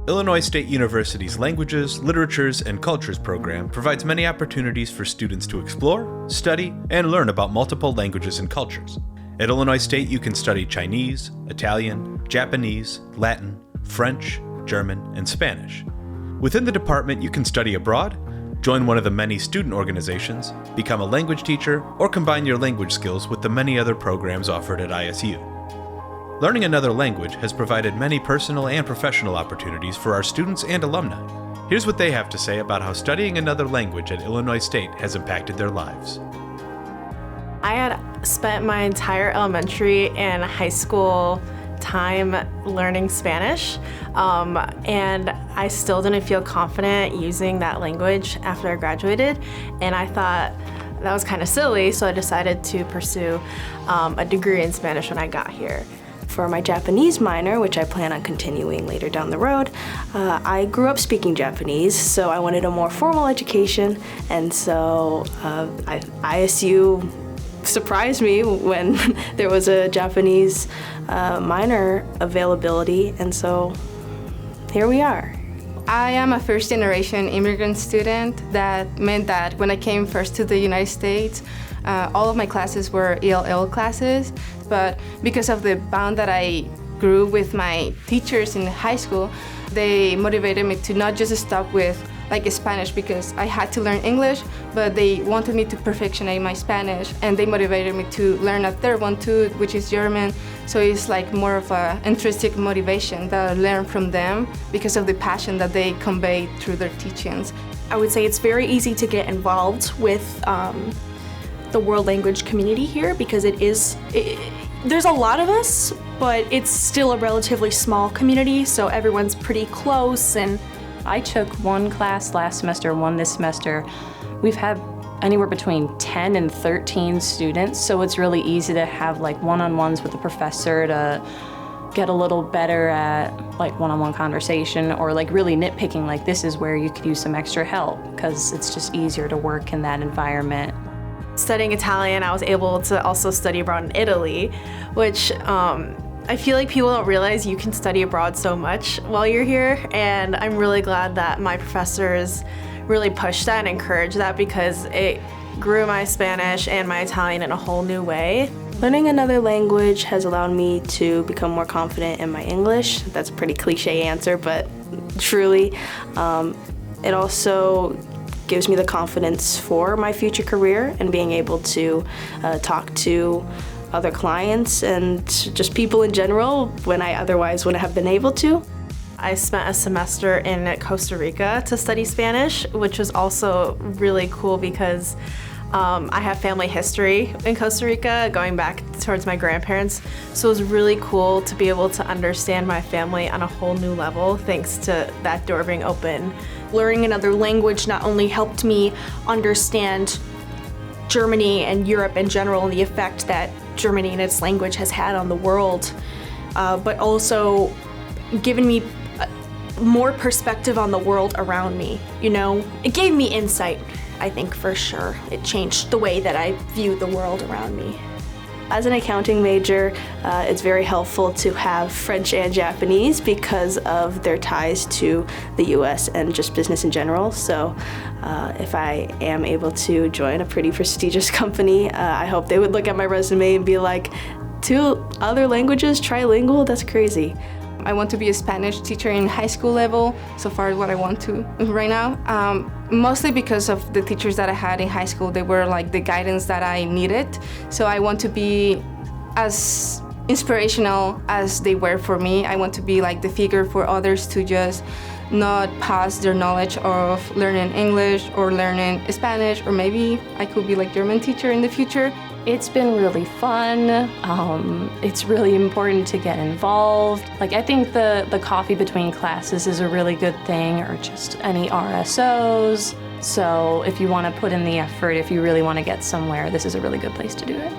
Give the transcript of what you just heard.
Illinois State University's Languages, Literatures, and Cultures program provides many opportunities for students to explore, study, and learn about multiple languages and cultures. At Illinois State, you can study Chinese, Italian, Japanese, Latin, French, German, and Spanish. Within the department, you can study abroad, join one of the many student organizations, become a language teacher, or combine your language skills with the many other programs offered at ISU. Learning another language has provided many personal and professional opportunities for our students and alumni. Here's what they have to say about how studying another language at Illinois State has impacted their lives. I had spent my entire elementary and high school time learning Spanish, and I still didn't feel confident using that language after I graduated, and I thought that was kind of silly, so I decided to pursue a degree in Spanish when I got here. For my Japanese minor, which I plan on continuing later down the road, I grew up speaking Japanese, so I wanted a more formal education, and so ISU surprised me when there was a Japanese minor availability, and so here we are. I am a first-generation immigrant student. That meant that when I came first to the United States, all of my classes were ELL classes, but because of the bond that I grew with my teachers in high school, they motivated me to not just stop with Spanish, because I had to learn English, but they wanted me to perfectionate my Spanish, and they motivated me to learn a third one too, which is German. So it's more of a intrinsic motivation that I learned from them because of the passion that they convey through their teachings. I would say it's very easy to get involved with the world language community here, because there's a lot of us, but it's still a relatively small community, so everyone's pretty close. And I took one class last semester, one this semester. We've had anywhere between 10 and 13 students, so it's really easy to have one-on-ones with the professor to get a little better at one-on-one conversation, or really nitpicking, this is where you could use some extra help, because it's just easier to work in that environment. Studying Italian, I was able to also study abroad in Italy, which I feel like people don't realize you can study abroad so much while you're here, and I'm really glad that my professors really pushed that and encouraged that, because it grew my Spanish and my Italian in a whole new way. Learning another language has allowed me to become more confident in my English. That's a pretty cliche answer, but truly, it also gives me the confidence for my future career and being able to talk to other clients and just people in general when I otherwise wouldn't have been able to. I spent a semester in Costa Rica to study Spanish, which was also really cool because I have family history in Costa Rica going back towards my grandparents. So it was really cool to be able to understand my family on a whole new level thanks to that door being open. Learning another language not only helped me understand Germany and Europe in general and the effect that Germany and its language has had on the world, but also given me more perspective on the world around me. It gave me insight, I think, for sure. It changed the way that I view the world around me. As an accounting major, it's very helpful to have French and Japanese because of their ties to the US and just business in general. So if I am able to join a pretty prestigious company, I hope they would look at my resume and be like, 2 other languages, trilingual, that's crazy. I want to be a Spanish teacher in high school level. So far, what I want to right now. Mostly because of the teachers that I had in high school. They were the guidance that I needed. So I want to be as inspirational as they were for me. I want to be the figure for others to just not pass their knowledge of learning English or learning Spanish, or maybe I could be German teacher in the future. It's been really fun. It's really important to get involved. I think the coffee between classes is a really good thing, or just any RSOs. So if you want to put in the effort, if you really want to get somewhere, this is a really good place to do it.